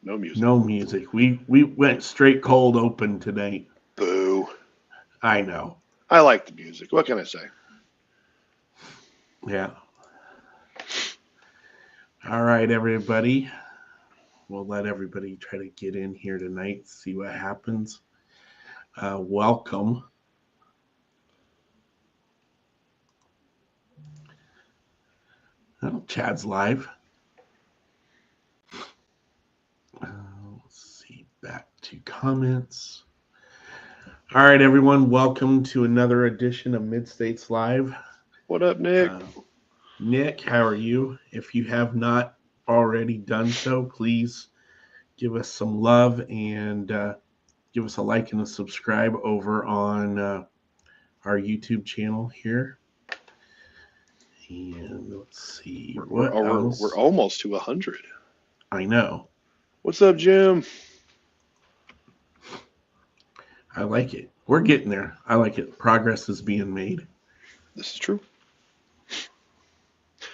No music. No music. We went straight cold open tonight. Boo. I know. I like the music. What can I say? Yeah. All right, everybody. We'll let everybody try to get in here tonight, see what happens. Welcome. Oh, Chad's live. Uh, let's see. Back to comments. All right, everyone. Welcome to another edition of Mid States Live. What up, Nick? Uh, Nick, how are you? If you have not already done so, please give us some love and give us a like and a subscribe over on our YouTube channel here. And let's see what We're else. almost to 100. I know. What's up, Jim? I like it. We're getting there. I like it. Progress is being made. This is true.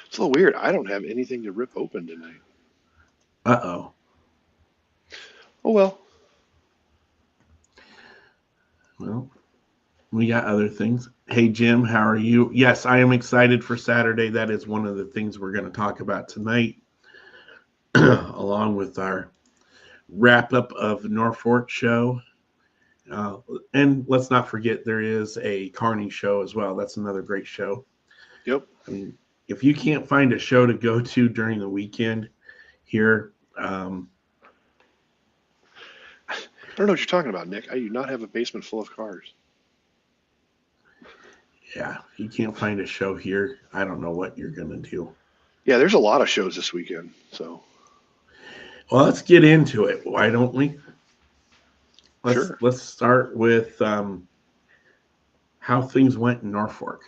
It's a little weird. I don't have anything to rip open tonight. Uh oh. Oh well. Well, we got other things. Hey, Jim, how are you? Yes, I am excited for Saturday. That is one of the things we're going to talk about tonight, along with our wrap up of the Norfolk show. Uh, and let's not forget there is a Kearney show as well. That's another great show. Yep. I mean, if you can't find a show to go to during the weekend here, I don't know what you're talking about, Nick. I do not have a basement full of cars. yeah, if you can't find a show here, I don't know what you're going to do. Yeah, there's a lot of shows this weekend. So Well, let's get into it. Why don't we? Let's sure. let's start with how things went in Norfolk.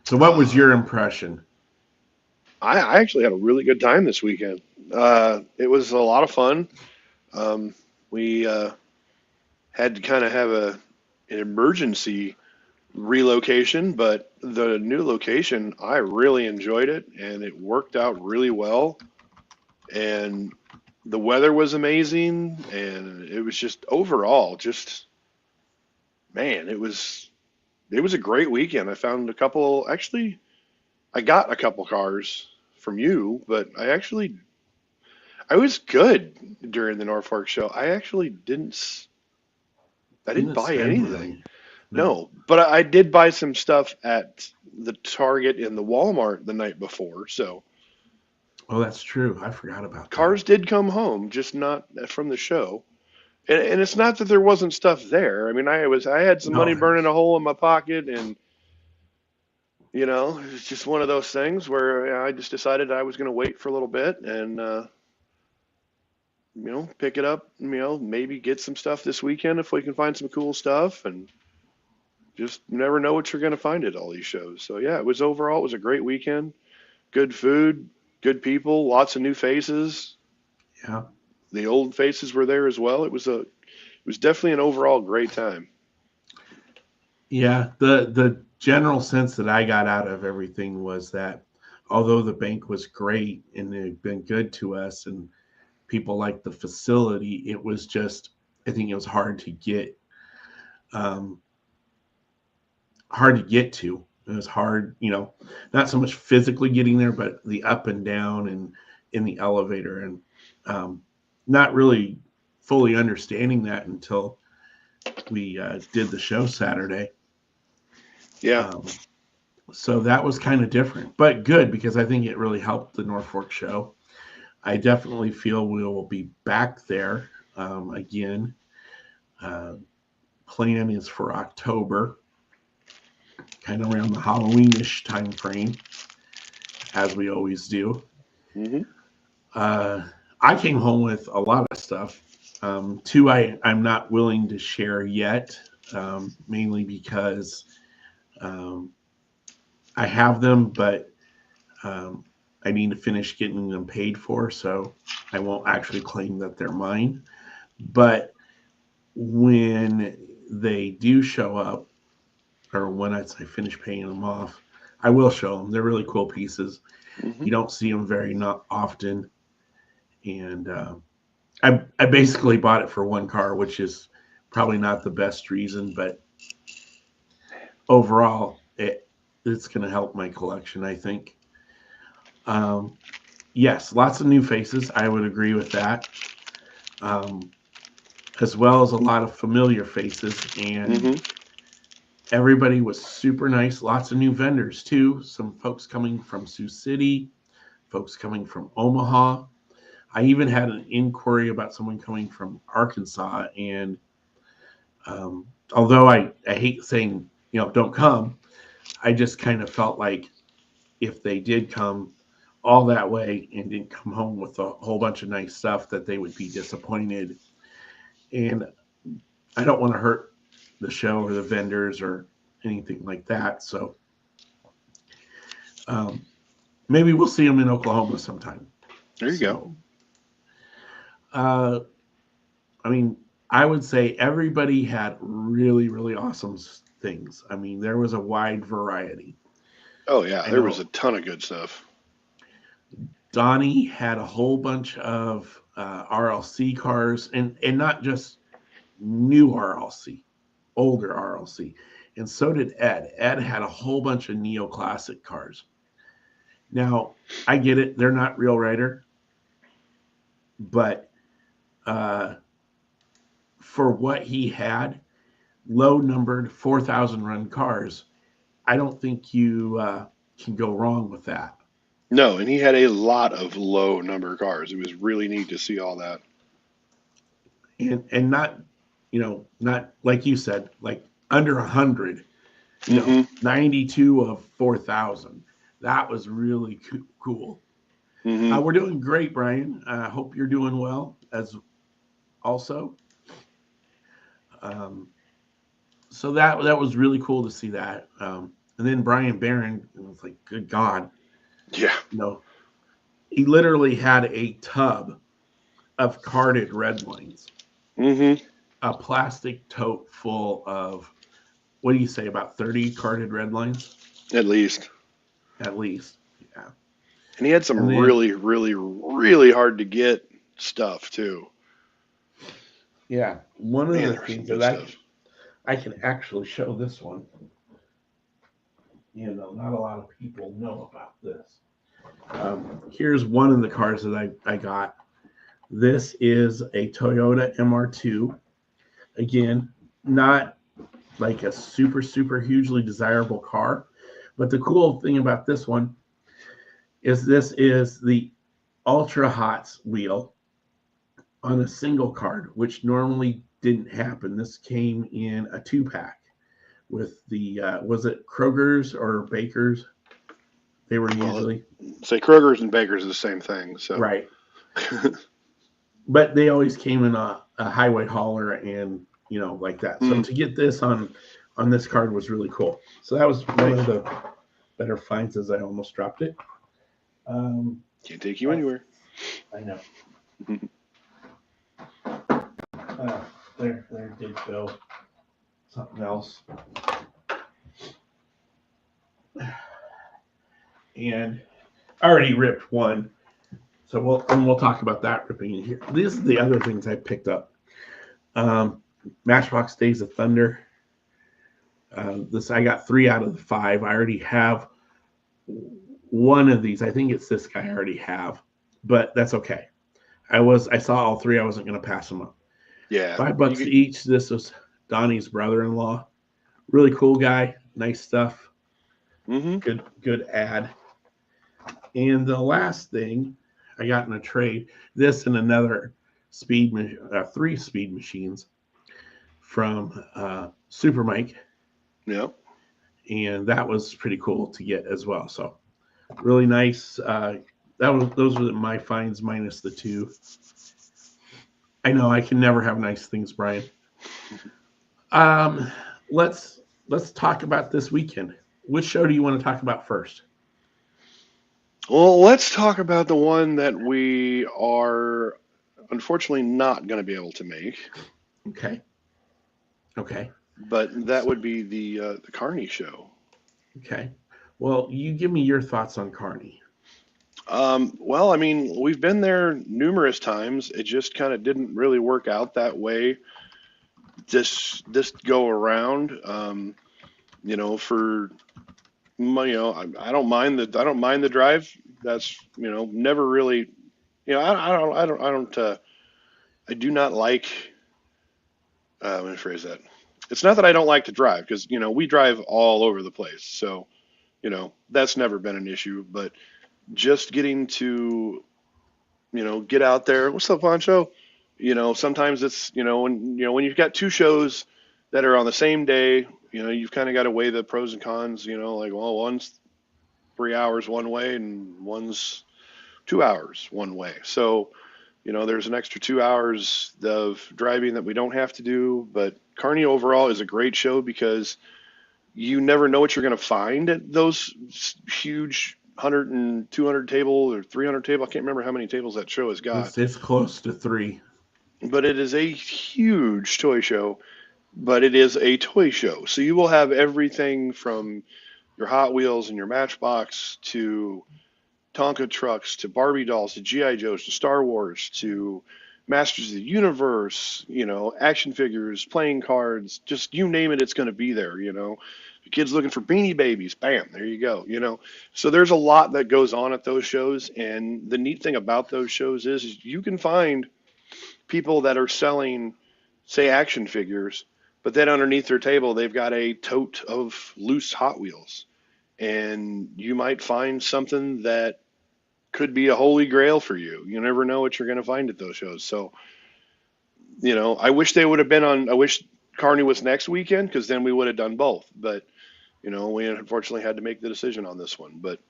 So, what was your impression? I actually had a really good time this weekend. It was a lot of fun. We had to kind of have an emergency relocation, but the new location, I really enjoyed it and it worked out really well. And the weather was amazing. And it was just overall, just man, it was a great weekend. I found a couple, actually, I got a couple cars from you, but I was good during the Norfolk show. I You didn't didn't buy spend anything. really. No. No, but I did buy some stuff at the Target and the Walmart the night before. So Oh, that's true. I forgot about that. cars did come home, just not from the show. And it's not that there wasn't stuff there. I mean, I had some No, money burning there's. a hole in my pocket, and it was just one of those things where I just decided I was going to wait for a little bit and pick it up. Maybe get some stuff this weekend if we can find some cool stuff, and just never know what you're going to find at all these shows. So yeah, it was a great weekend. Good food, good people, lots of new faces. Yeah. The old faces were there as well. It was definitely an overall great time. Yeah. The general sense that I got out of everything was that although the bank was great and they've been good to us and people liked the facility, it was just I think it was um, hard to get to. It was hard, not so much physically getting there, but the up and down and in the elevator, and um, not really fully understanding that until we did the show Saturday. Yeah, Um, so that was kind of different, but good because I think it really helped the Norfolk show. I definitely feel we will be back there again. Uh, Plan is for October, kind of around the Halloweenish time frame, as we always do. hmm Uh, I came home with a lot of stuff. Two, I'm not willing to share yet, mainly because um, I have them, but um, I need to finish getting them paid for, so I won't actually claim that they're mine. But when they do show up, or when I finish paying them off, I will show them. They're really cool pieces. hmm You don't see them very not often, and I basically bought it for one car, which is probably not the best reason, but overall, it's going to help my collection, I think. Um, yes, lots of new faces. I would agree with that. Um, as well as a lot of familiar faces, and Mm-hmm. everybody was super nice. Lots of new vendors too. Some folks coming from Sioux City, folks coming from Omaha. I even had an inquiry about someone coming from Arkansas, and although I hate saying don't come, I just kind of felt like if they did come all that way and didn't come home with a whole bunch of nice stuff, that they would be disappointed. And I don't want to hurt the show or the vendors or anything like that. So um, maybe we'll see them in Oklahoma sometime. There you go. So, uh, I mean, I would say everybody had really, really awesome things. I mean, there was a wide variety. Oh yeah, I there was a know ton of good stuff. Donnie had a whole bunch of RLC cars, and not just new RLC, older RLC. And so did Ed. Ed had a whole bunch of neoclassic cars. Now, I get it; they're not real Rider, but uh, for what he had, low numbered 4,000 run cars, I don't think you can go wrong with that. No, and he had a lot of low number cars. It was really neat to see all that. And not, not like you said, like under 100, Mm-hmm. 92 of 4,000. That was really cool. Mm-hmm. We're doing great, Brian. I hope you're doing well as also. Um, so that was really cool to see that. And then Brian Barron was like, good God, Yeah. you know, he literally had a tub of carded red lines, Mm-hmm. a plastic tote full of, what do you say, about 30 carded red lines At least. at least. Yeah. And he had some And then, really, really, really hard to get stuff too. yeah, one of Man, the there was some things good that stuff. I can actually show this one. Not a lot of people know about this. Here's one of the cars that I got. This is a Toyota MR2. Again, not like a super, super hugely desirable car. But the cool thing about this one is this is the Ultra Hots wheel on a single card, which normally didn't happen. This came in a 2-pack with the, was it Kroger's or Baker's? They were Well, usually, say Kroger's and Baker's are the same thing. So, right. But they always came in a highway hauler and, like that. So mm, to get this on this card was really cool. So that was one nice. of the better finds, as I almost dropped it. Um, Can't take you oh, anywhere. I know. There did go something else. And I already ripped one. So we'll talk about that ripping in here. These are the other things I picked up. Um, Matchbox Days of Thunder. This I got 3 out of the 5. I already have one of these. I think it's this guy I already have, but that's okay. I saw all 3. I wasn't going to pass them up. Yeah. You $5 get, each. This was Donnie's brother-in-law. Really cool guy. Nice stuff. mm-hmm. Good ad. And the last thing I got in a trade. This and another 3 speed machines from Super Mike, Yeah. and that was pretty cool to get as well. So really nice. Those were my finds minus the 2. I know I can never have nice things, Brian. Um, let's talk about this weekend. Which show do you want to talk about first? Well, let's talk about the one that we are unfortunately not going to be able to make, Okay. Okay. but that would be the Carney show. Okay. Well, you give me your thoughts on Carney. Well, I mean, we've been there numerous times. It just kind of didn't really work out that way this go around. For I don't mind the drive. That's never really. I do not like. Let me phrase that. It's not that I don't like to drive because we drive all over the place, so that's never been an issue. But just getting to get out there. What's up, Pancho? Sometimes it's when you've got two shows that are on the same day. You've kind of got to weigh the pros and cons. Like, well, one's 3 hours one way and one's 2 hours one way. So there's an extra 2 hours of driving that we don't have to do. But Kearney overall is a great show because you never know what you're going to find at those huge 100 and 200 table or 300 table. I can't remember how many tables that show has got, It's close to three. but it is a huge toy show. But it is a toy show, so you will have everything from your Hot Wheels and your Matchbox to Tonka trucks to Barbie dolls to GI Joes to Star Wars to Masters of the Universe, action figures, playing cards, just you name it, it's going to be there. The kids looking for Beanie Babies, bam, there you go. So there's a lot that goes on at those shows, and the neat thing about those shows is you can find people that are selling, say, action figures, but then underneath their table they've got a tote of loose Hot Wheels, and you might find something that could be a holy grail for you. You never know what you're going to find at those shows. So, I wish they would have been on. I wish Carney was next weekend because then we would have done both. But we unfortunately had to make the decision on this one. But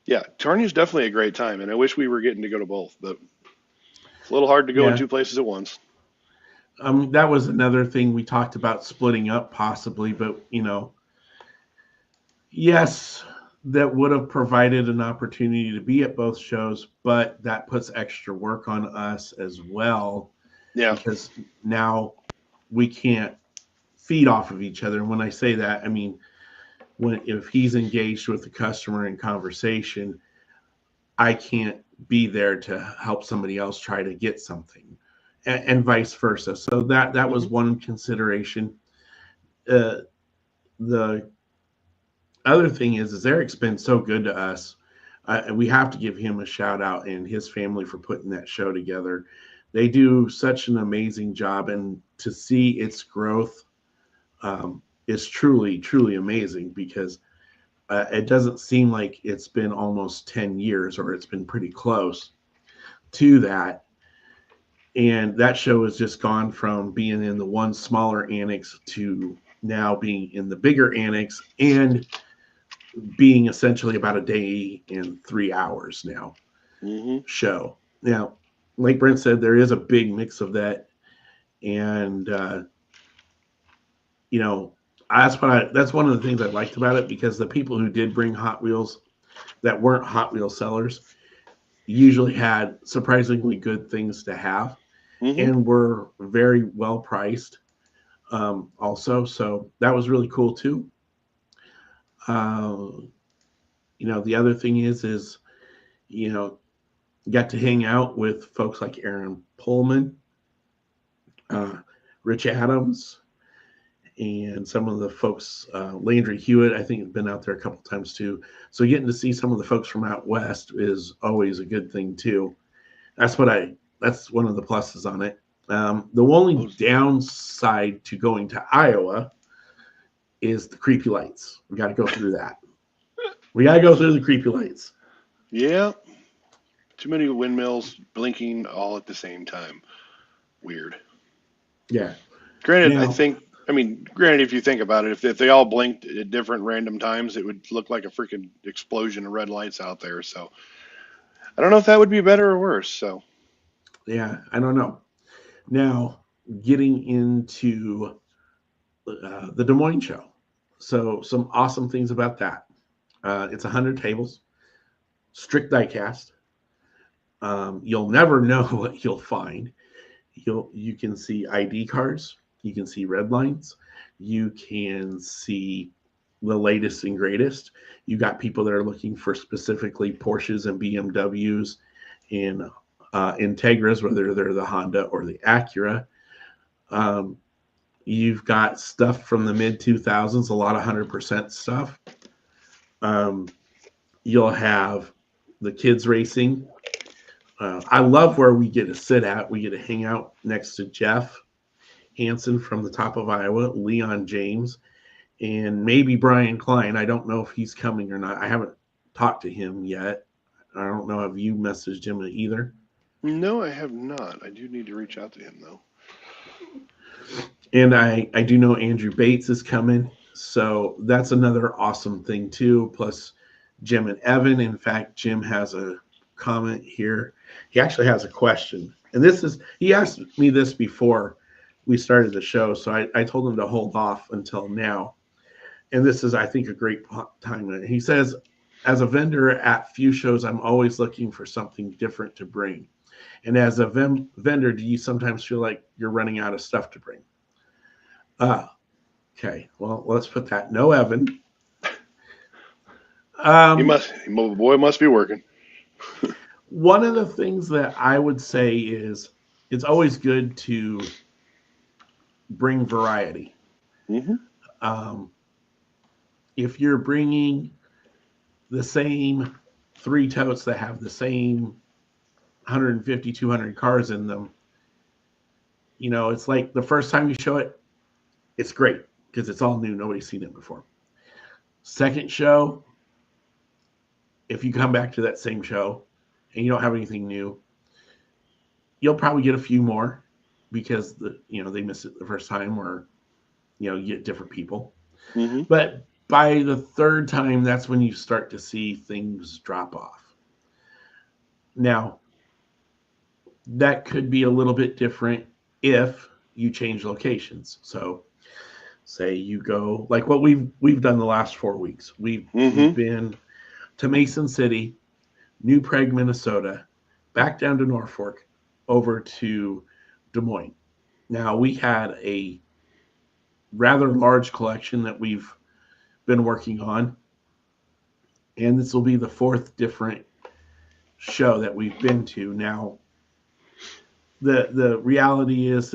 yeah, Carney is definitely a great time, and I wish we were getting to go to both. But it's a little hard to go in Yeah. two places at once. That was another thing we talked about splitting up possibly, but yes, that would have provided an opportunity to be at both shows, but that puts extra work on us as well Yeah. because now we can't feed off of each other. And when I say that, I mean when if he's engaged with the customer in conversation, I can't be there to help somebody else try to get something, and vice versa. So that was Hmm. one consideration. Uh, the other thing is Eric's been so good to us. We have to give him a shout out and his family for putting that show together. They do such an amazing job, and to see its growth is truly, truly amazing because it doesn't seem like it's been almost 10 years or it's been pretty close to that. And that show has just gone from being in the one smaller annex to now being in the bigger annex and being essentially about a day and 3 hours now Hmm. show. Now, like Brent said, there is a big mix of that, and you know that's one of the things I liked about it because the people who did bring Hot Wheels that weren't Hot Wheel sellers usually had surprisingly good things to have Hmm. and were very well priced. Also, so that was really cool too. Uh, the other thing is you know got to hang out with folks like Aaron Pullman, uh, Rich Adams, and some of the folks, Landry Hewitt, I think have been out there a couple times too. So getting to see some of the folks from out west is always a good thing too. That's one of the pluses on it. The only downside to going to Iowa is the creepy lights. We got to go through that. We got to go through the creepy lights. Yeah. Too many windmills blinking all at the same time. Weird. Yeah. Granted, I Now, think, granted, if you think about it, if they all blinked at different random times, it would look like a freaking explosion of red lights out there. So I don't know if that would be better or worse. So, yeah, I don't know. Now, getting into the Des Moines show. So, some awesome things about that. It's 100 tables, strict diecast. You'll never know what you'll find. You can see ID cards, you can see red lines, you can see the latest and greatest. You got people that are looking for specifically Porsches and BMWs and Integras, whether they're the Honda or the Acura. Um, you've got stuff from the mid 2000s, a lot of 100% stuff. Um, you'll have the kids racing. I love where we get to sit at. We get to hang out next to Jeff Hansen from the top of Iowa, Leon James, and maybe Brian Klein. I don't know if he's coming or not. I haven't talked to him yet. I don't know if you messaged him either. No, I have not. I do need to reach out to him though. And I do know Andrew Bates is coming. So that's another awesome thing too. Plus Jim and Evan. In fact, Jim has a comment here. He actually has a question. And he asked me this before we started the show. So I told him to hold off until now. And this is, I think, a great time. He says, as a vendor at few shows, I'm always looking for something different to bring. And as a vendor, do you sometimes feel like you're running out of stuff to bring? Okay. Well, let's put that. No, Evan. The boy must be working. One of the things that I would say is it's always good to bring variety. Mm-hmm. If you're bringing the same 3 totes that have the same 150, 200 cars in them, it's like the first time you show it, it's great because it's all new. Nobody's seen it before. Second show, if you come back to that same show and you don't have anything new, you'll probably get a few more because they missed it the first time, or you get different people. Mm-hmm. But by the third time, that's when you start to see things drop off. Now, that could be a little bit different if you change locations. So say you go like what we've done the last 4 weeks. We've been to Mason City, New Prague, Minnesota, back down to Norfolk, over to Des Moines. Now, we had a rather large collection that we've been working on, and this will be the 4th different show that we've been to. Now, the reality is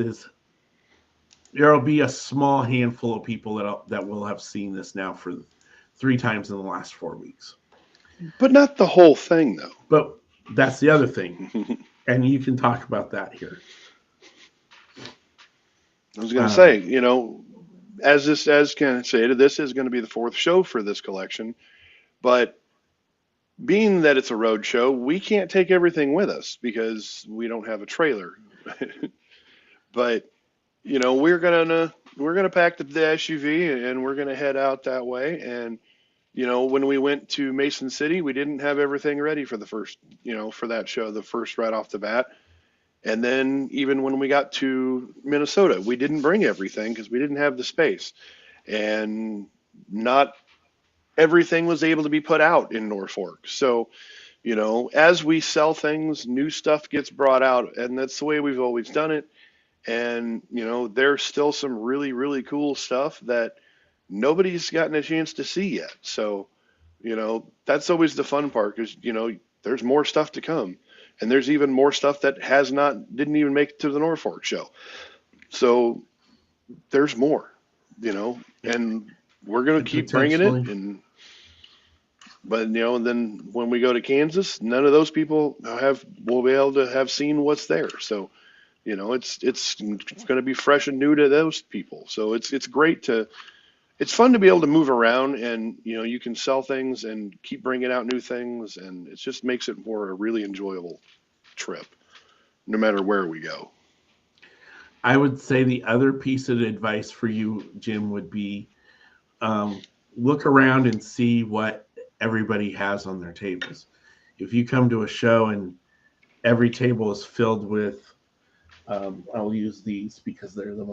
there'll be a small handful of people that will have seen this now for 3 times in the last 4 weeks. But not the whole thing, though. But that's the other thing. And you can talk about that here. I was going to say, as Ken stated, this is going to be the 4th show for this collection. But being that it's a road show, we can't take everything with us because we don't have a trailer. But we're gonna pack the SUV and we're gonna head out that way. And when we went to Mason City, we didn't have everything ready for the first, for that show, the first right off the bat. And then even when we got to Minnesota, we didn't bring everything because we didn't have the space, and not everything was able to be put out in Norfolk. So, as we sell things, new stuff gets brought out, and that's the way we've always done it. And, there's still some really, really cool stuff that nobody's gotten a chance to see yet. So, that's always the fun part because, there's more stuff to come. And there's even more stuff that didn't even make it to the Norfolk show. So there's more, and we're going to keep bringing it. But, and then when we go to Kansas, none of those people will be able to have seen what's there. So, it's going to be fresh and new to those people. So it's fun to be able to move around, and you can sell things and keep bringing out new things, and it just makes it more a really enjoyable trip, no matter where we go. I would say the other piece of advice for you, Jim, would be look around and see what everybody has on their tables. If you come to a show and every table is filled with, I'll use these because they're the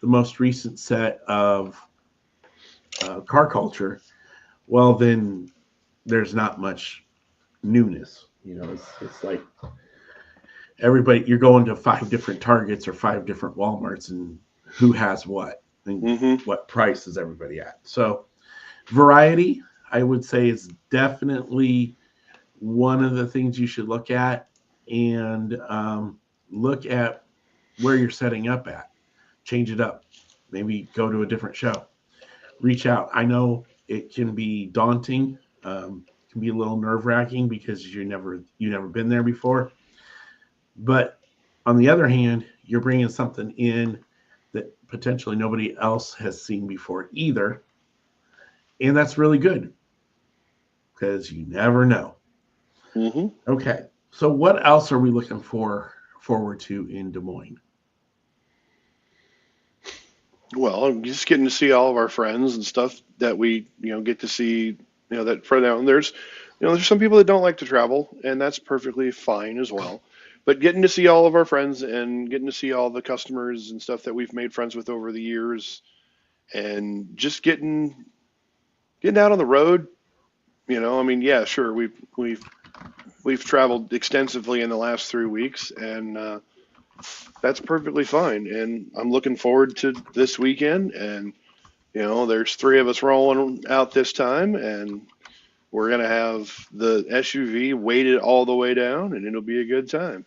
most recent set of car culture, well, then there's not much newness. It's like everybody, you're going to 5 different Targets or 5 different Walmarts, and who has what and what price is everybody at. So Variety, I would say, is definitely one of the things you should look at, and look at where you're setting up at. Change it up. Maybe go to a different show. Reach out. I know it can be daunting. Can be a little nerve wracking because you never been there before. But on the other hand, you're bringing something in that potentially nobody else has seen before either, and that's really good because you never know. Hmm. Okay, so what else are we looking forward to in Des Moines? Well, just getting to see all of our friends and stuff that we, get to see, that for now. And there's some people that don't like to travel, and that's perfectly fine as well. But getting to see all of our friends and getting to see all the customers and stuff that we've made friends with over the years, and just getting out on the road. I mean, yeah, sure, we've traveled extensively in the last 3 weeks, and that's perfectly fine. And I'm looking forward to this weekend. And there's three of us rolling out this time, and we're gonna have the SUV weighted all the way down, and it'll be a good time.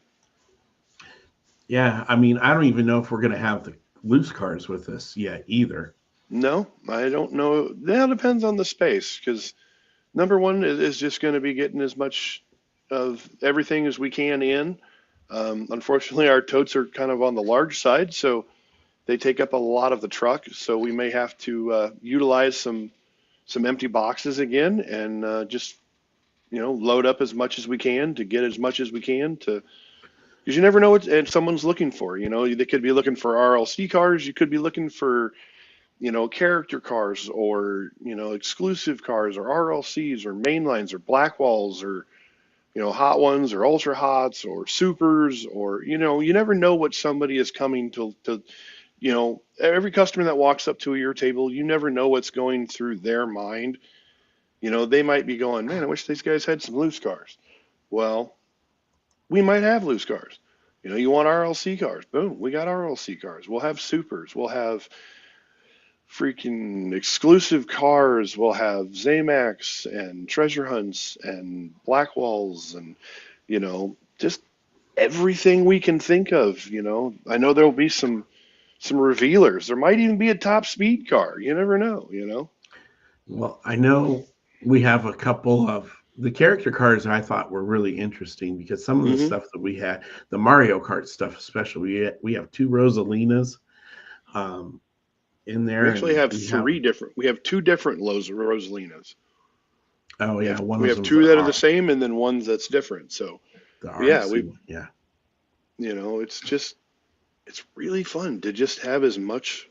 Yeah, I mean, I don't even know if we're going to have the loose cars with us yet either. No, I don't know. That depends on the space, because number one is just going to be getting as much of everything as we can in. Unfortunately, our totes are kind of on the large side, so they take up a lot of the truck. So we may have to utilize some empty boxes again, and just load up as much as we can to get as much as we can to, because you never know what and someone's looking for. They could be looking for RLC cars. You could be looking for character cars, or exclusive cars, or RLCs, or mainlines, or black walls, or hot ones, or ultra hots, or supers, or you never know what somebody is coming to. Every customer that walks up to your table, you never know what's going through their mind. They might be going, man, I wish these guys had some loose cars. Well, we might have loose cars. You want RLC cars? Boom, we got RLC cars. We'll have supers. We'll have freaking exclusive cars. We'll have Zamax and treasure hunts and black walls, and just everything we can think of. I know there'll be some revealers. There might even be a top speed car. You never know. Well, I know we have a couple of the character cars I thought were really interesting because some of the Hmm. stuff that we had, the Mario Kart stuff especially, we have two Rosalinas um, in We there, actually and have we have, three different. We have two different Rosalinas. oh We yeah, have one we of have them's the two that are the same, and then ones that's different. So yeah, RLC we one. Yeah, it's really fun to just have as much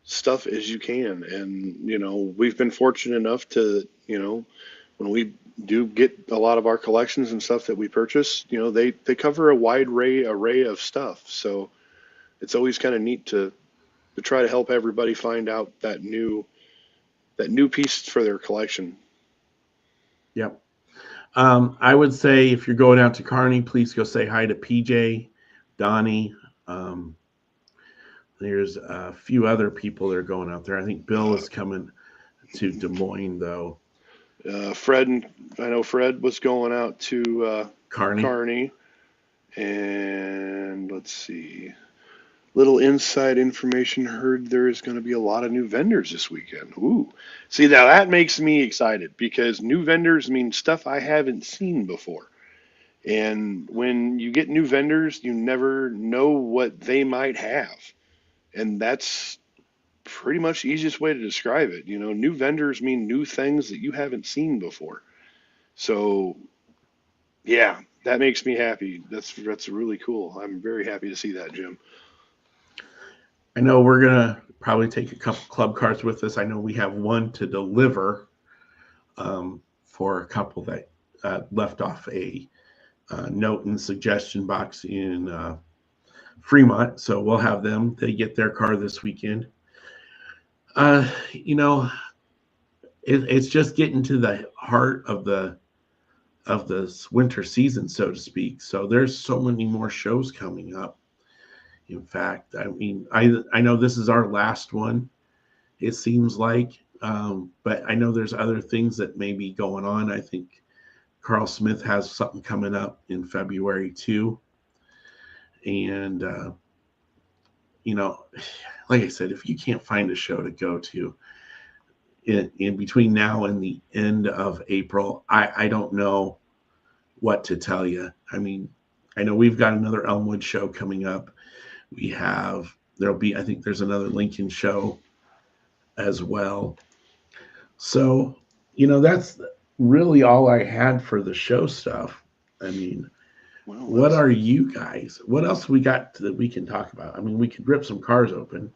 stuff as you can. And we've been fortunate enough to when we do get a lot of our collections and stuff that we purchase, they cover a wide array of stuff. So it's always kind of neat to try to help everybody find out that new piece for their collection. yep. I would say if you're going out to Kearney, please go say hi to PJ, Donnie. Um, there's a few other people that are going out there. I think Bill Uh, is coming to Des Moines though. Fred, and I know Fred was going out to Kearney. Kearney, and let's see, little inside information. Heard there is going to be a lot of new vendors this weekend. Ooh, see, now that makes me excited, because new vendors mean stuff I haven't seen before. And when you get new vendors, you never know what they might have, and that's pretty much the easiest way to describe it. New vendors mean new things that you haven't seen before. So yeah, that makes me happy. That's really cool. I'm very happy to see that, Jim. I know we're gonna probably take a couple club cards with us. I know we have one to deliver for a couple that left off a note and suggestion box in Fremont. So we'll have them. They get their car this weekend. You know, it's just getting to the heart of this winter season, so to speak. So there's so many more shows coming up. In fact, I mean, I know this is our last one. It seems like, But I know there's other things that may be going on. I think Carl Smith has something coming up in February too. And, you know, like I said, if you can't find a show to go to in between now and the end of April, I don't know what to tell you. I mean, I know we've got another Elmwood show coming up. We have, there'll be, I think there's another Lincoln show as well. So, that's really all I had for the show stuff. I mean, Well, what are you guys? What else we got that we can talk about? I mean, we could rip some cars open.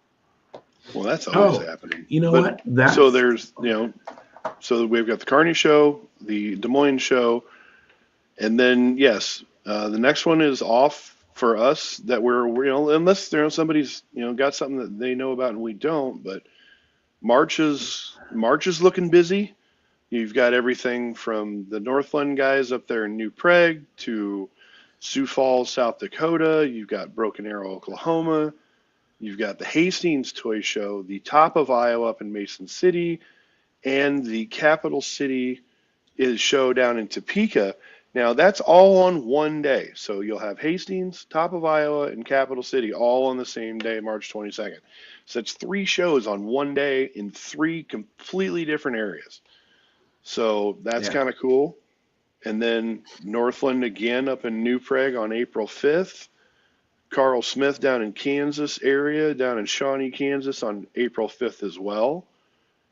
that's always Oh, happening. you know But what? so That's there's, so we've got the Kearney show, the Des Moines show, and then yes, the next one is off for us that unless somebody's got something that they know about and we don't. But March is looking busy. You've got everything from the Northland guys up there in New Prague to Sioux Falls, South Dakota. You've got Broken Arrow, Oklahoma. You've got the Hastings Toy Show, the Top of Iowa up in Mason City, and the Capital City is show down in Topeka. Now that's all on one day. So you'll have Hastings, Top of Iowa, and Capital City all on the same day, March 22nd. So that's three shows on one day in three completely different areas. So that's yeah. kind of cool. And then Northland again up in New Prague on April 5th. Carl Smith down in Kansas area, down in Shawnee, Kansas on April 5th as well.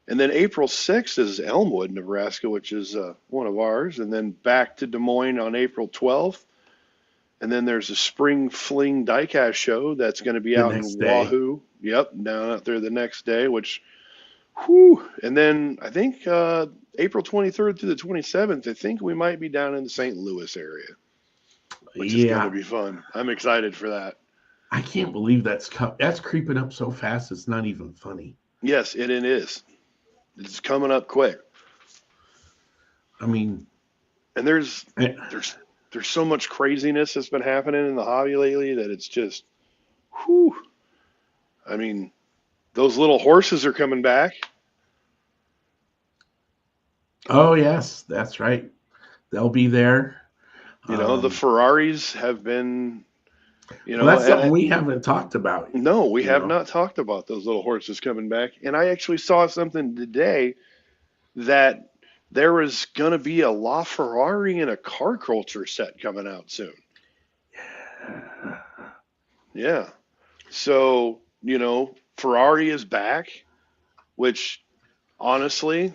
And then April 6th is Elmwood, Nebraska, which is one of ours. And then back to Des Moines on April 12th. And then there's a Spring Fling Diecast show that's going to be The out next in day. Wahoo. Yep, down out there the next day, which, whew. And then I think April 23rd through the 27th, I think we might be down in the St. Louis area, which is going to Yeah. be fun. I'm excited for that. I can't believe that's creeping up so fast. It's not even funny. Yes, it is. It's coming up quick. I mean, And there's there's so much craziness that's been happening in the hobby lately that it's just, whew. I mean, those little horses are coming back. oh yes, that's right. They'll be there. The Um, Ferraris have been, well, that's something and we haven't talked about. no, we You have know, not talked about those little horses coming back. And I actually saw something today that there was going to be a LaFerrari and a car culture set coming out soon. Yeah. So, Ferrari is back, which honestly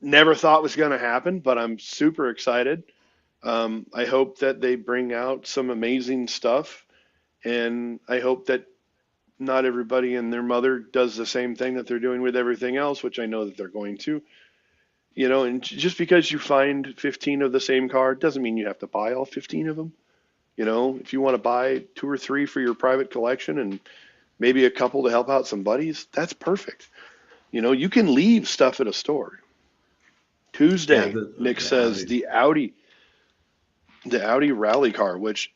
never thought was going to happen, but I'm super excited. I hope that they bring out some amazing stuff, and I hope that not everybody and their mother does the same thing that they're doing with everything else, which I know that they're going to. And just because you find 15 of the same car doesn't mean you have to buy all 15 of them. If you want to buy two or three for your private collection and maybe a couple to help out some buddies, that's perfect. You can leave stuff at a store. yeah, Tuesday, Nick says the Audi rally car, which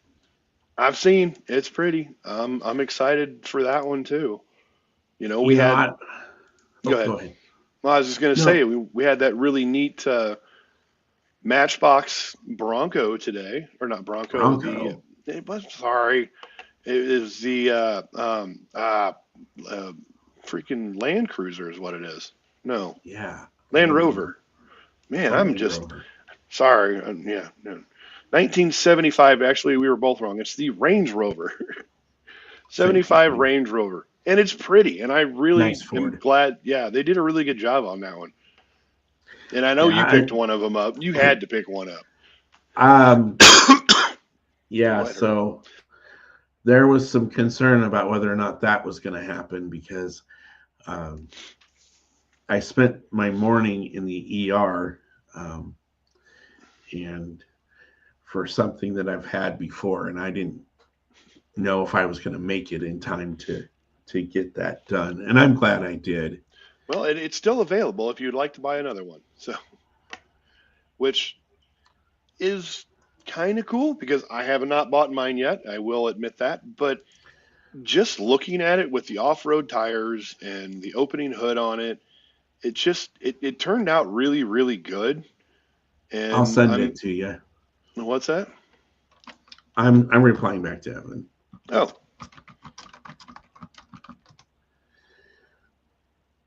I've seen. It's pretty. I'm excited for that one too. We you know, had. I, Go oh, ahead. go ahead. Well, I was just gonna say No, we had that really neat Matchbox Bronco today, or not Bronco. The Bronco. it was sorry, it is the uh, freaking Land Cruiser is what it is. No, Yeah, Land Land Rover. Rover. Man, Oh, I'm Land just Rover. sorry. Yeah, no. 1975. Actually, we were both wrong. It's the Range Rover. Same 75 company. Range Rover, and it's pretty. And I really Nice am Ford. glad. Yeah, they did a really good job on that one. And I know Yeah. you picked one of them up. You had to pick one up. Um. Go Yeah. ahead, Herb. So there was some concern about whether or not that was going to happen because um, I spent my morning in the ER, um, and for something that I've had before, and I didn't know if I was going to make it in time to get that done, and I'm glad I did. Well, it's still available if you'd like to buy another one. So, which is kind of cool because I have not bought mine yet. I will admit that. But just looking at it with the off-road tires and the opening hood on it, it turned out really, really good. I'll And send I'm it to you. what's that? I'm replying back to Evan. Oh,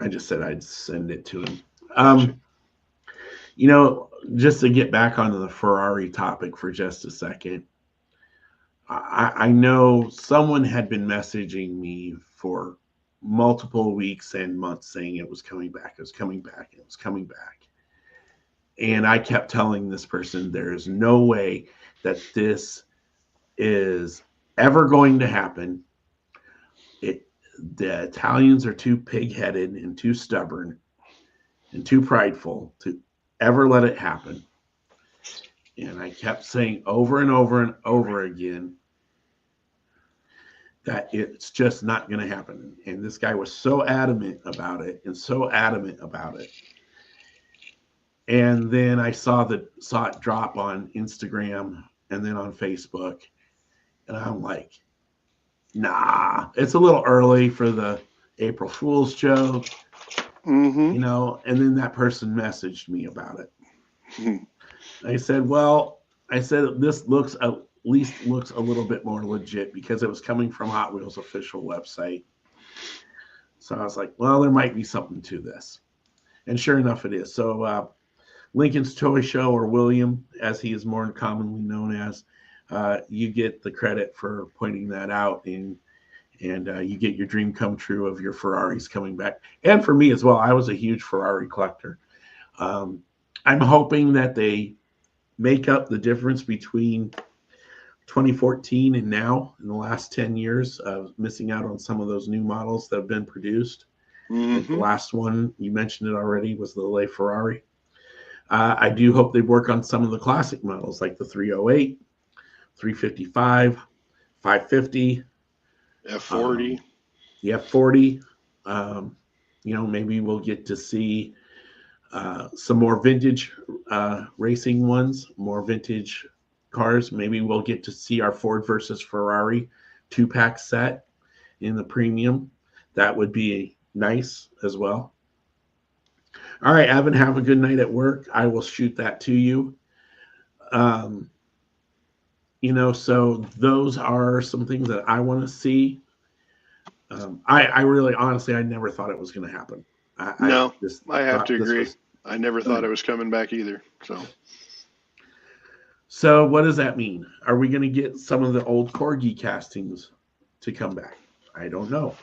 I just said I'd send it to him. gotcha. Um, you know, just to get back onto the Ferrari topic for just a second, I know someone had been messaging me for multiple weeks and months saying it was coming back, it was coming back, it was coming back. And I kept telling this person, there is no way that this is ever going to happen. It, the Italians are too pig-headed and too stubborn and too prideful to ever let it happen. And I kept saying over and over and over again that it's just not going to happen. And this guy was so adamant about it and so adamant about it. And then I saw it drop on Instagram and then on Facebook, and I'm like, nah, it's a little early for the April Fool's joke, Mm-hmm. And then that person messaged me about it. I said, well, I said this looks at least looks a little bit more legit because it was coming from Hot Wheels official website. So I was like, well, there might be something to this. And sure enough, it is. So Lincoln's Toy Show, or William, as he is more commonly known as, you get the credit for pointing that out, and you get your dream come true of your Ferraris coming back. And for me as well, I was a huge Ferrari collector. Um, I'm hoping that they make up the difference between 2014 and now in the last 10 years of missing out on some of those new models that have been produced. I think the Mm-hmm. last one, you mentioned it already, was the Le Ferrari. I do hope they work on some of the classic models like the 308, 355, 550, F40. um, the F40. Um, maybe we'll get to see some more vintage racing ones, more vintage cars. Maybe we'll get to see our Ford versus Ferrari 2-pack set in the premium. That would be nice as well. All right, Evan, have a good night at work. I will shoot that to you. Um, so those are some things that I want to see. I really, honestly, I never thought it was going to happen. I No, just I have thought to this agree. was I never thought it done. was coming back either. So So what does that mean? Are we going to get some of the old Corgi castings to come back? I don't know.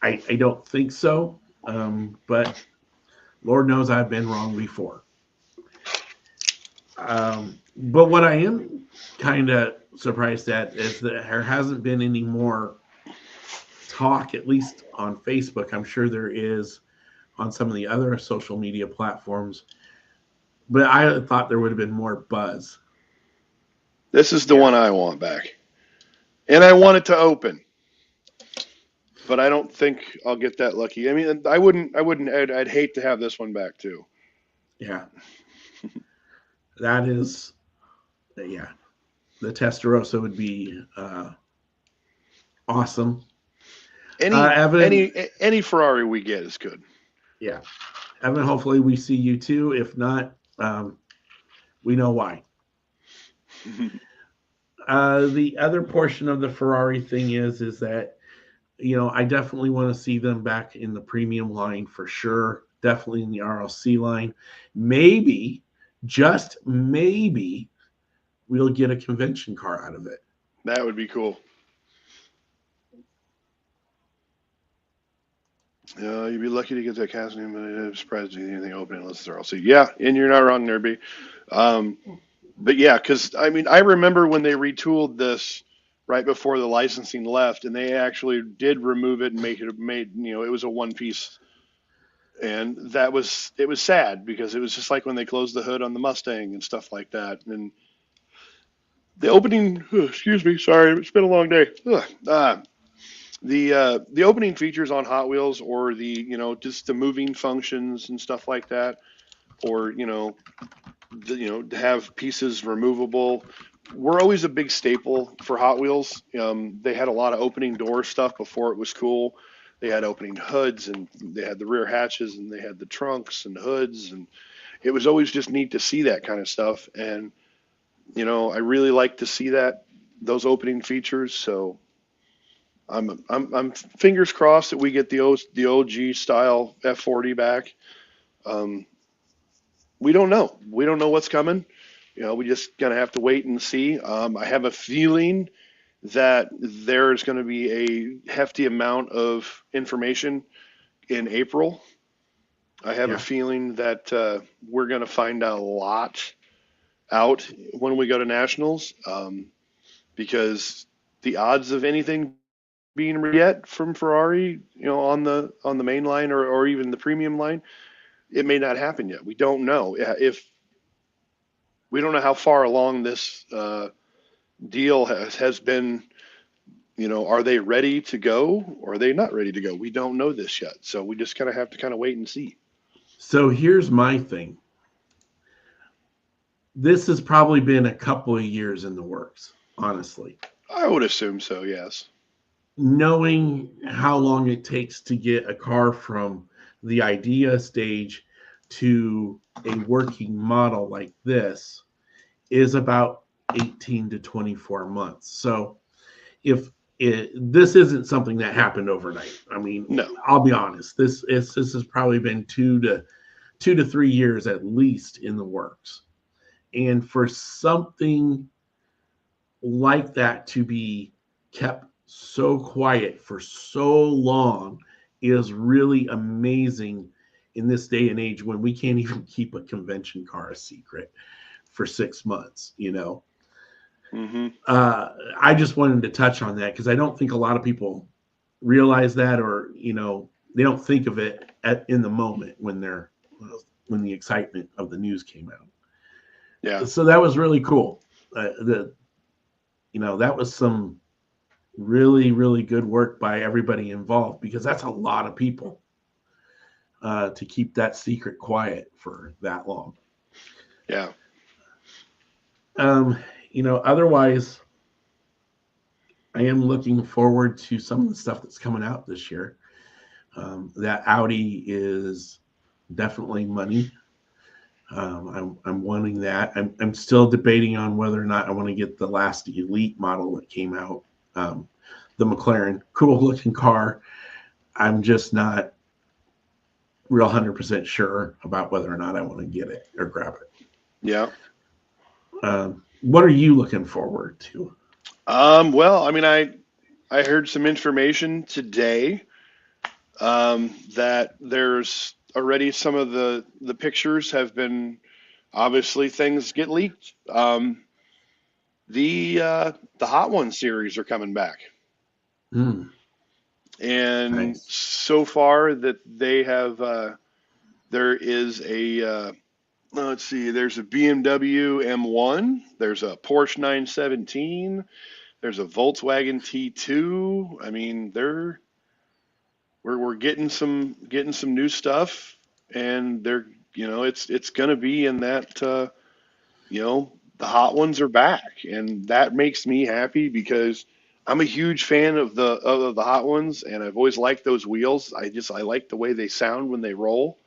I don't think so. But Lord knows I've been wrong before. But what I am kind of surprised at is that there hasn't been any more talk, at least on Facebook. I'm sure there is on some of the other social media platforms, but I thought there would have been more buzz. this is the Yeah, one I want back, and I want it to open, but I don't think I'll get that lucky. I mean, I wouldn't. I wouldn't. I'd hate to have this one back too. yeah, that is, yeah. The Testarossa would be awesome. Any Evan, any Ferrari we get is good. yeah, Evan. Hopefully, we see you too. If not, we know why. The other portion of the Ferrari thing is that I definitely want to see them back in the premium line for sure. Definitely in the RLC line. Maybe, just maybe, we'll get a convention car out of it. That would be cool. You'd be lucky to get that casting, but I'm surprised to see anything open unless they're all. See, yeah, and you're not wrong there, B. Um, but yeah, because I mean, I remember when they retooled this right before the licensing left, and they actually did remove it and make it made it was a one piece, and it was sad because it was just like when they closed the hood on the Mustang and stuff like that, and the opening. Excuse me, sorry, it's been a long day. The opening features on Hot Wheels, or the just the moving functions and stuff like that, or to have pieces removable, were always a big staple for Hot Wheels. They had a lot of opening door stuff before it was cool. they had opening hoods, and they had the rear hatches, and they had the trunks and hoods, and it was always just neat to see that kind of stuff. And I really like to see those opening features. So I'm fingers crossed that we get the OG style F40 back. Um, we don't know. We don't know what's coming. We just gonna have to wait and see. I have a feeling that there's going to be a hefty amount of information in April. I have a Yeah. feeling that we're going to find a lot out when we go to nationals, because the odds of anything being yet from Ferrari, on the main line, or even the premium line, it may not happen yet. We don't know if we don't know how far along this deal has been. Are they ready to go, or are they not ready to go? We don't know this yet. So we just kind of have to kind of wait and see. So here's my thing. This has probably been a couple of years in the works, honestly. I would assume so, yes. Knowing how long it takes to get a car from the idea stage to a working model like this is about 18 to 24 months. So if this isn't something that happened overnight. I mean, No. I'll be honest. This has probably been 2 to 3 years at least in the works. And for something like that to be kept so quiet for so long is really amazing in this day and age when we can't even keep a convention car a secret for 6 months, Mm-hmm. I just wanted to touch on that because I don't think a lot of people realize that, or they don't think of it in the moment when the excitement of the news came Yeah. out. So that was really cool. That was some really, really good work by everybody involved because that's a lot of people to keep that secret quiet for that long. Yeah. Otherwise, I am looking forward to some of the stuff that's coming out this year. That Audi is definitely money. I'm wanting that. I'm still debating on whether or not I want to get the last Elite model that came out. The McLaren, cool looking car. I'm just not real 100% sure about whether or not I want to get it or grab it. Yeah. What are you looking forward to? Well, I mean, I heard some information today, that there's already some of the pictures have been, obviously things get leaked. The Hot One series are coming back, Mm, and nice. so far that they have, there is let's see, there's a BMW M1, there's a Porsche 917, there's a Volkswagen T2. I mean, we're getting some new stuff, and it's gonna be in that, the hot ones are back, and that makes me happy because I'm a huge fan of the hot ones, and I've always liked those wheels. I like the way they sound when they roll.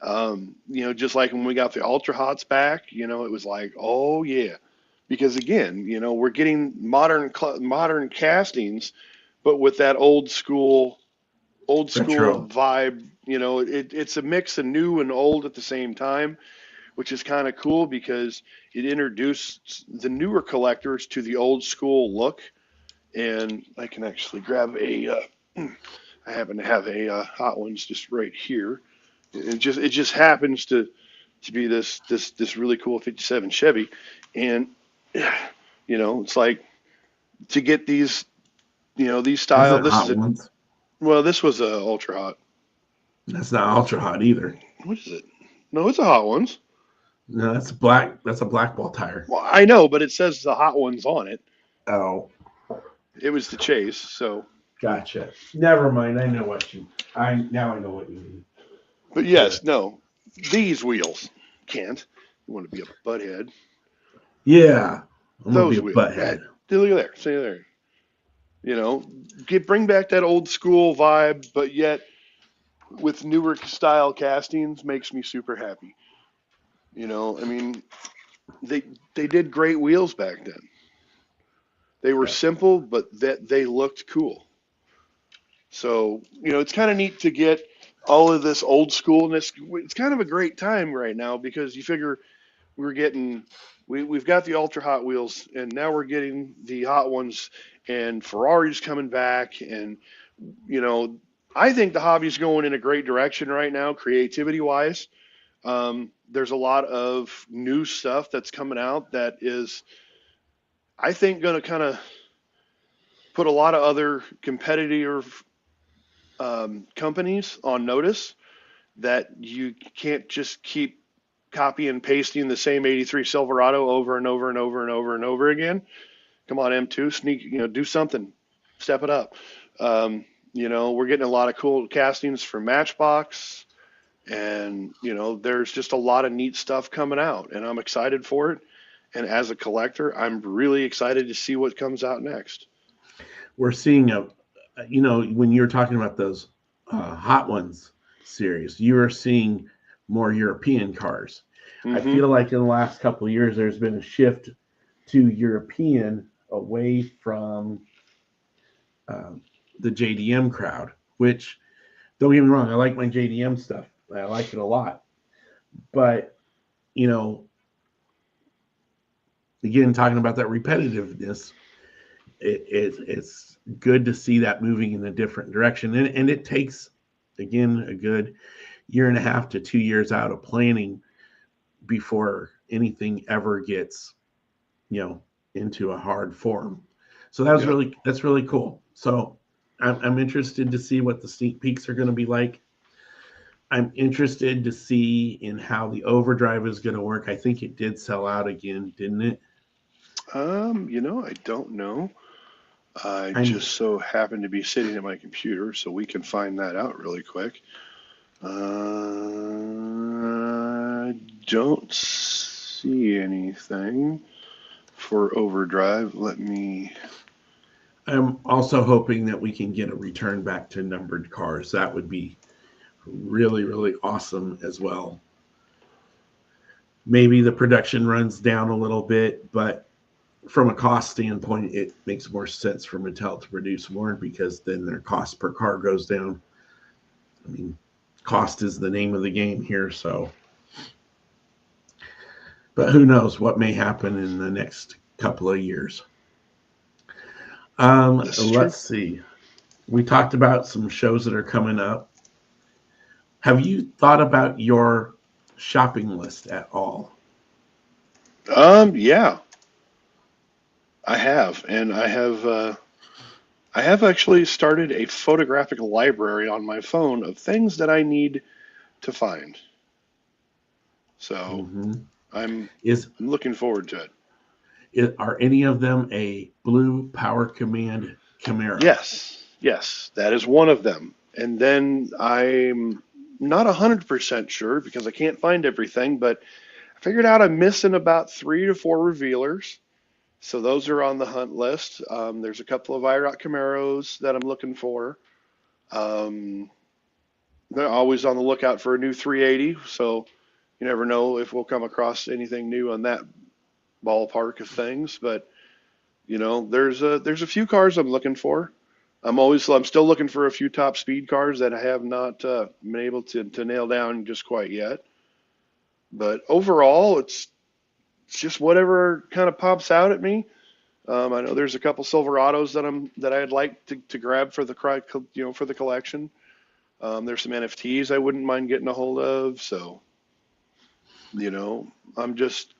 Just like when we got the Ultra Hots back, it was like, oh yeah, because again, we're getting modern castings, but with that old school Retro. vibe. It's a mix of new and old at the same time, which is kind of cool because it introduced the newer collectors to the old school look. And I can actually grab I happen to have a Hot Ones just right here. It just happens to be this really cool '57 Chevy, and it's like to get these Those style. are This is hot a ones. well, this was a ultra hot. That's not ultra hot either. What is it? No, it's a Hot Ones. No, that's black. That's a black ball tire. Well, I know, but it says the Hot Ones on it. Oh, It was the Chase, so. gotcha. Never mind. I know what you. I know what you mean. But The yes, no, these wheels can't. You want to be a butthead? Yeah, I'm gonna be Those a wheels. butthead. Look at there. See there. You know, bring back that old school vibe, but yet with newer style castings makes me super happy. I mean, they they did great wheels back then. They were Yeah, simple, but that they looked cool. So, it's kind of neat to get all of this old schoolness. It's kind of a great time right now because you figure we're getting we've got the ultra hot wheels and now we're getting the hot ones and Ferrari's coming back and you know I think the hobby's going in a great direction right now creativity wise. There's a lot of new stuff that's coming out that is I think going to kind of put a lot of other competitive companies on notice that you can't just keep copy and pasting the same 83 Silverado over and over and over and over and over again. Come on, M2, sneak, do something, step it up. We're getting a lot of cool castings from Matchbox, and there's just a lot of neat stuff coming out, and I'm excited for it. And as a collector, I'm really excited to see what comes out next. we're seeing when you're talking about those Hot Ones series, you are seeing more European cars. I Mm-hmm. feel like in the last couple of years, there's been a shift to European away from uh, the JDM crowd, which don't get me wrong, I like my JDM stuff. I like it a lot. But, you know, again, talking about that repetitiveness, it's good to see that moving in a different direction. And it takes, again, a good year and a half to 2 years out of planning before anything ever gets, into a hard form. So Yep. that's really cool. So I'm interested to see what the sneak peeks are going to be like. I'm interested to see in how the overdrive is going to work. I think it did sell out again, didn't it? I don't know. I I'm just so happen to be sitting at my computer, so we can find that out really quick. I don't see anything for Overdrive. Let me. I'm also hoping that we can get a return back to numbered cars. That would be really, really awesome as well. Maybe the production runs down a little bit, but from a cost standpoint, it makes more sense for Mattel to produce more because then their cost per car goes down. I mean, cost is the name of the game here, so but who knows what may happen in the next couple of years. This is true. Let's see. We talked about some shows that are coming up. Have you thought about your shopping list at all? Yeah, I have, and I have actually started a photographic library on my phone of things that I need to find. So Mm-hmm. I'm Is looking forward to it. are any of them a Blue Power Command Camaro? Yes, yes, that is one of them. And then I'm not 100% sure because I can't find everything, but I figured out I'm missing about 3 to 4 revealers. So those are on the hunt list. There's a couple of IROC Camaros that I'm looking for. Um, they're always on the lookout for a new 380. So you never know if we'll come across anything new on that ballpark of things. But there's a few cars I'm looking for. I'm still looking for a few top speed cars that I have not been able to nail down just quite yet. But overall, it's just whatever kind of pops out at me. I know there's a couple Silverados that I'd like to grab for for the collection. There's some NFTs I wouldn't mind getting a hold of. So I'm just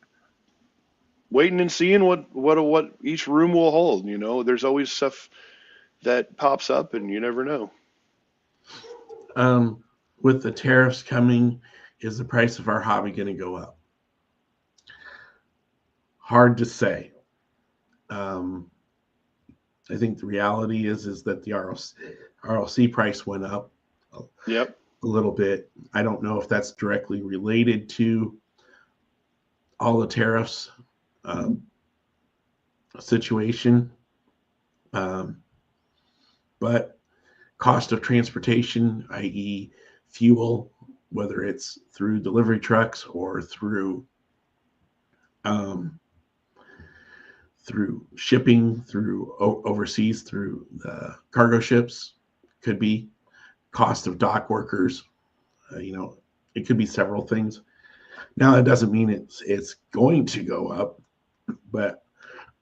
waiting and seeing what each room will hold. There's always stuff that pops up, and you never know. Um, with the tariffs coming, is the price of our hobby going to go up? Hard to say. Um, I think the reality is that the RLC price went up a Yep. little bit. I don't know if that's directly related to all the tariffs um, situation. Um, but cost of transportation, i.e., fuel, whether it's through delivery trucks or um, through shipping, through overseas, through the cargo ships, could be cost of dock workers. It could be several things. Now, that doesn't mean it's going to go up, but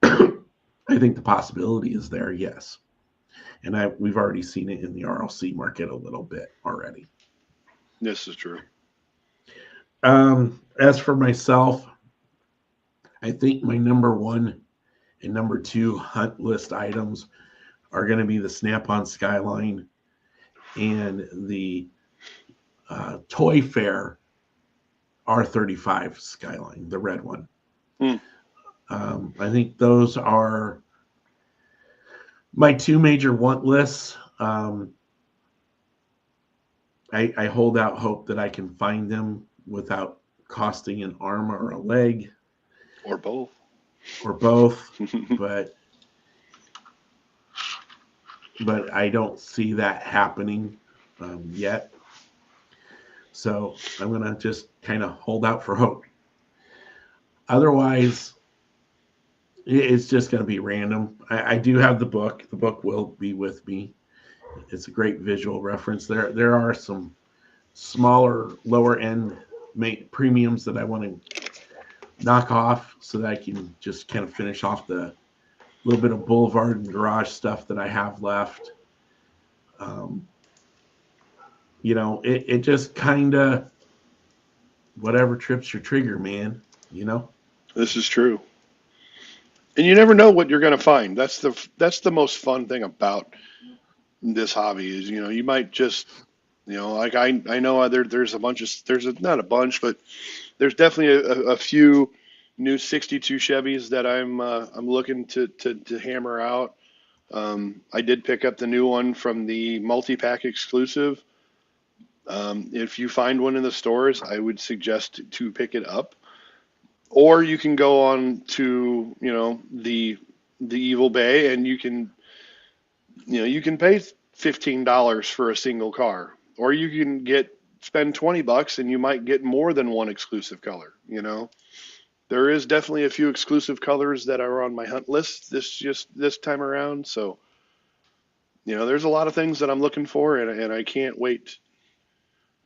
I think the possibility is there. Yes, and we've already seen it in the RLC market a little bit already. This is true. As for myself, I think my number one and number two hunt list items are going to be the Snap-on Skyline and the Toy Fair R35 Skyline, the red one. Hmm. I think those are my two major want lists. I hold out hope that I can find them without costing an arm or a leg Or both. or both, but I don't see that happening yet. So I'm gonna just kind of hold out for hope. Otherwise, it's just gonna be random. I do have the book. The book will be with me. It's a great visual reference. There are some smaller, lower end premiums that I want to knock off so that I can just kind of finish off the little bit of boulevard and garage stuff that I have left. Um, it just kind of whatever trips your trigger, man. You know. This is true. And you never know what you're going to find. That's the most fun thing about this hobby is, you might just, like I know there's a bunch of not a bunch, but there's definitely a few new 62 Chevys that I'm looking to hammer out. I did pick up the new one from the multi-pack exclusive. If you find one in the stores, I would suggest to pick it up. Or you can go on to, the Evil Bay, and you can pay $15 for a single car, or you can spend $20 and you might get more than one exclusive color. There is definitely a few exclusive colors that are on my hunt list this time around. So, there's a lot of things that I'm looking for, and I can't wait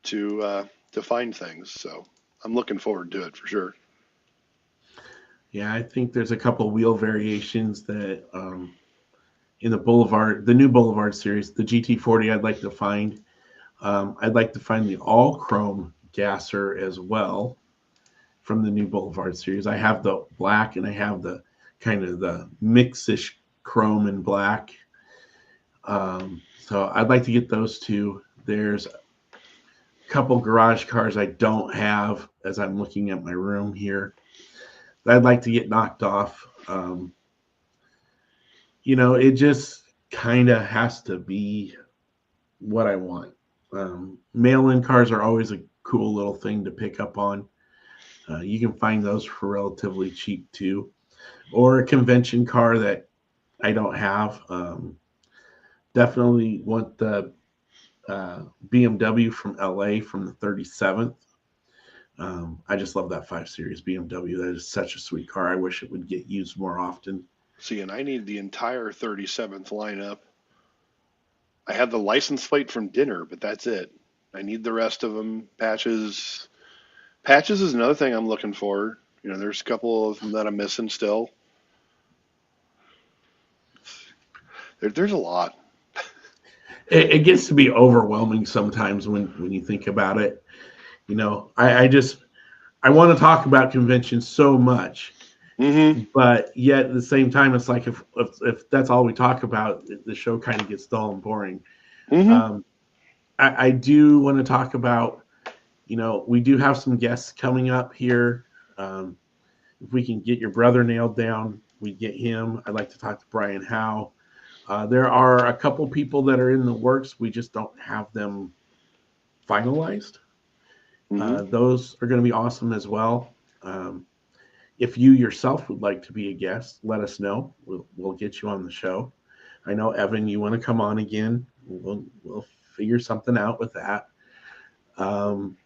to find things. So I'm looking forward to it for sure. Yeah, I think there's a couple wheel variations that in the new Boulevard series, the GT40. I'd like to find. I'd like to find the all chrome gasser as well from the new Boulevard series. I have the black and I have the kind of the mixish chrome and black. So I'd like to get those two. There's a couple garage cars I don't have as I'm looking at my room here that I'd like to get knocked off. It just kind of has to be what I want. Mail-in cars are always a cool little thing to pick up on. You can find those for relatively cheap too, or a convention car that I don't have. Definitely want the BMW from LA from the 37th. I just love that 5 Series BMW. That is such a sweet car. I wish it would get used more often. See, and I need the entire 37th lineup. I have the license plate from dinner, but that's it. I need the rest of them. Patches. Patches is another thing I'm looking for. There's a couple of them that I'm missing still. There's a lot. It gets to be overwhelming sometimes when you think about it. I want to talk about conventions so much, Mm-hmm. but yet at the same time, it's like if that's all we talk about, the show kind of gets dull and boring. Mm-hmm. Um, I do want to talk about, we do have some guests coming up here. If we can get your brother nailed down, we get him. I'd like to talk to Brian Howe. There are a couple people that are in the works. We just don't have them finalized. Mm-hmm. Those are going to be awesome as well. If you yourself would like to be a guest, let us know. We'll get you on the show. I know Evan, you want to come on again. We'll figure something out with that. Um,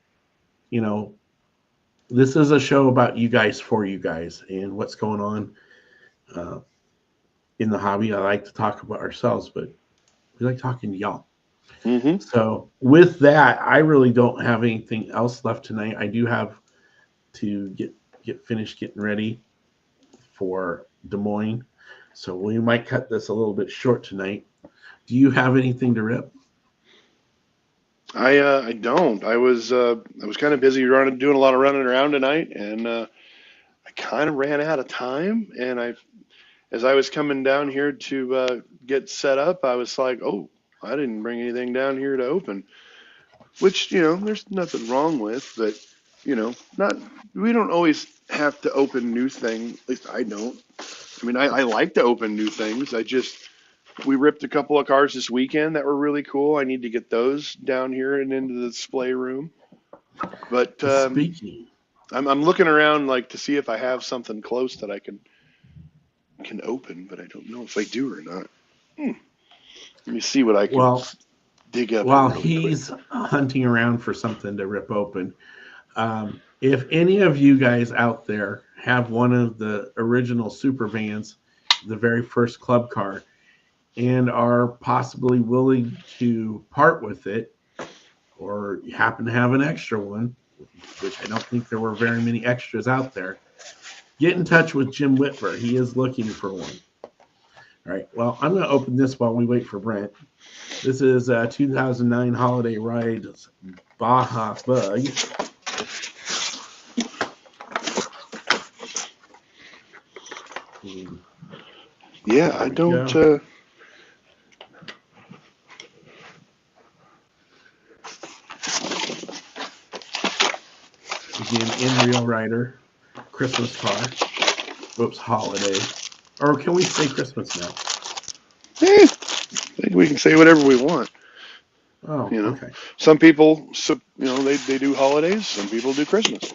you know, this is a show about you guys for you guys and what's going on uh, in the hobby. I like to talk about ourselves, but we like talking to y'all. Mm-hmm. So with that, I really don't have anything else left tonight. I do have to get finished getting ready for Des Moines, so we might cut this a little bit short tonight. Do you have anything to rip? I don't. I was kind of busy running, doing a lot of running around tonight, and I kind of ran out of time. And as I was coming down here to get set up, I was like, oh, I didn't bring anything down here to open, which there's nothing wrong with, but not we don't always have to open new things. At least I don't. I mean, I like to open new things. We ripped a couple of cars this weekend that were really cool. I need to get those down here and into the display room. But Speaking, I'm looking around like to see if I have something close that I can open, but I don't know if I do or not. Let me see what I can well, dig up here while really quick. he's hunting around for something to rip open, if any of you guys out there have one of the original super vans, the very first club car, and are possibly willing to part with it, or you happen to have an extra one, which I don't think there were very many extras out there, get in touch with Jim Whitver. He is looking for one. All right. Well, I'm going to open this while we wait for Brent. This is a 2009 Holiday Ride Baja Bug. Yeah, There I we don't. go. Again, in Real Rider, Christmas car. Whoops, holiday. Or can we say Christmas now? I think we can say whatever we want. Oh, You know, okay. some people, they do holidays. Some people do Christmas.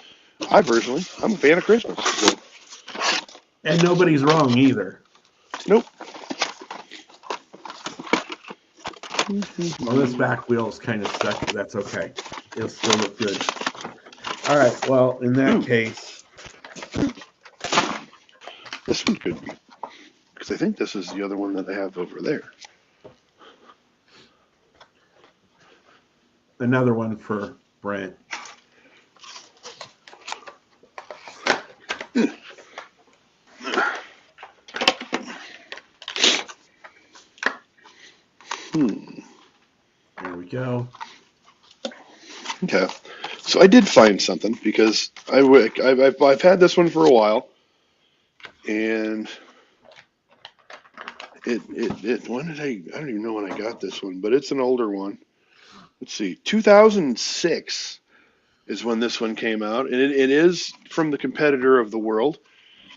I personally, I'm a fan of Christmas. So, And nobody's wrong either. nope. Well, this back wheel is kind of stuck, but that's okay. It'll still look good. All right. Well, in that Ooh, case, this one could be because I think this is the other one that I have over there. another one for Brent. Hmm. There we go. Okay. So I did find something because I've had this one for a while, and when did I don't even know when I got this one, but it's an older one. Let's see, 2006 is when this one came out, and it is from the competitor of the world.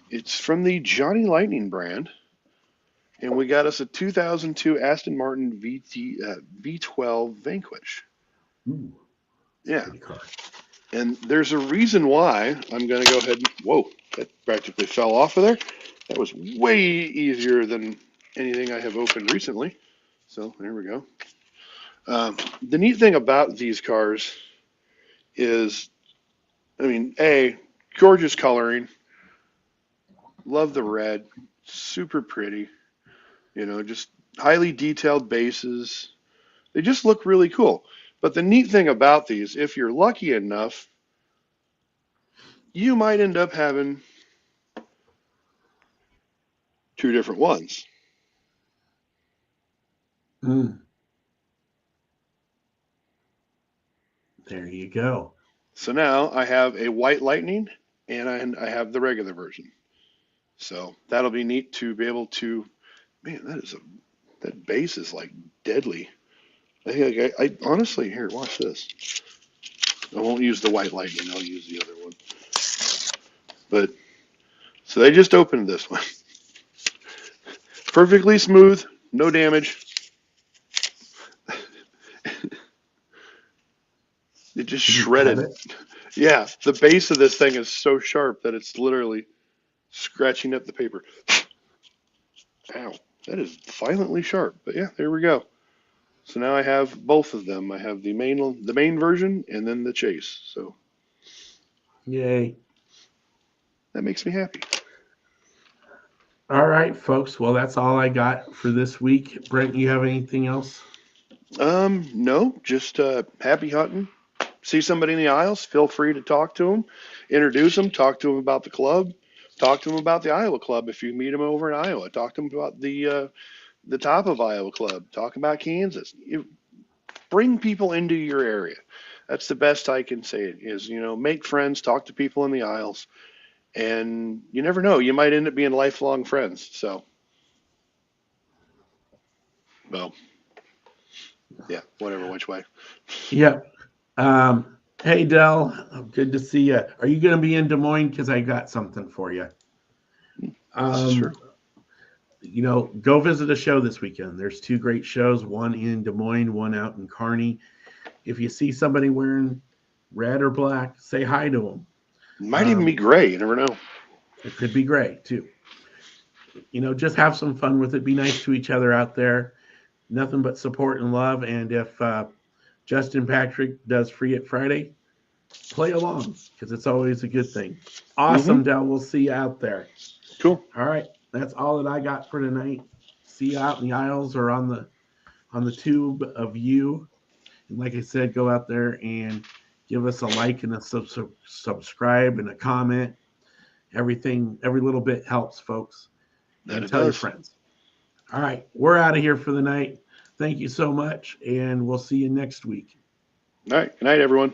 It's from the Johnny Lightning brand, and we got us a 2002 Aston Martin V12 Vanquish. Ooh, Yeah, pretty car. and there's a reason why I'm going to go ahead and whoa, that practically fell off of there. That was way easier than anything I have opened recently. So there we go. The neat thing about these cars is, I mean, gorgeous coloring. Love the red. Super pretty. Just highly detailed bases. They just look really cool. But the neat thing about these, if you're lucky enough, you might end up having two different ones. Mm, there you go. So now I have a white lightning and I have the regular version. So that'll be neat to be able to, man, that base is like deadly. I honestly, here, watch this. I won't use the white lightning. I'll use the other one. But so they just opened this one. Perfectly smooth, no damage. It just Did you cut shredded. it? Yeah, the base of this thing is so sharp that it's literally scratching up the paper. Ow. That is violently sharp. But yeah, there we go. So now I have both of them. I have the main version and then the chase. So Yay. that makes me happy. All right, folks. Well, that's all I got for this week. Brent, you have anything else? No, just happy hunting. See somebody in the aisles, feel free to talk to them, introduce them, talk to them about the club, talk to them about the Iowa Club if you meet them over in Iowa. Talk to them about the top of Iowa Club. Talk about Kansas. You bring people into your area. That's the best I can say. It is, make friends, talk to people in the aisles, and you never know, you might end up being lifelong friends. So, well, yeah, whatever, which way. Yep. Hey, Dell. Good to see you. Are you going to be in Des Moines? Because I got something for you. This is true. Um, go visit a show this weekend. There's two great shows, one in Des Moines, one out in Kearney. If you see somebody wearing red or black, say hi to them. Might even be gray. You never know. It could be great too. Just have some fun with it. Be nice to each other out there. Nothing but support and love. And if Justin Patrick does Free It Friday, play along because it's always a good thing. Mm-hmm. Awesome, Dell. We'll see you out there. Cool. All right, that's all that I got for tonight. See you out in the aisles or on the tube of you. And like I said, go out there and give us a like and a subscribe and a comment. Everything, every little bit helps, folks. That And it tell your does. friends. All right, we're out of here for the night. Thank you so much, and we'll see you next week. All right. Good night, everyone.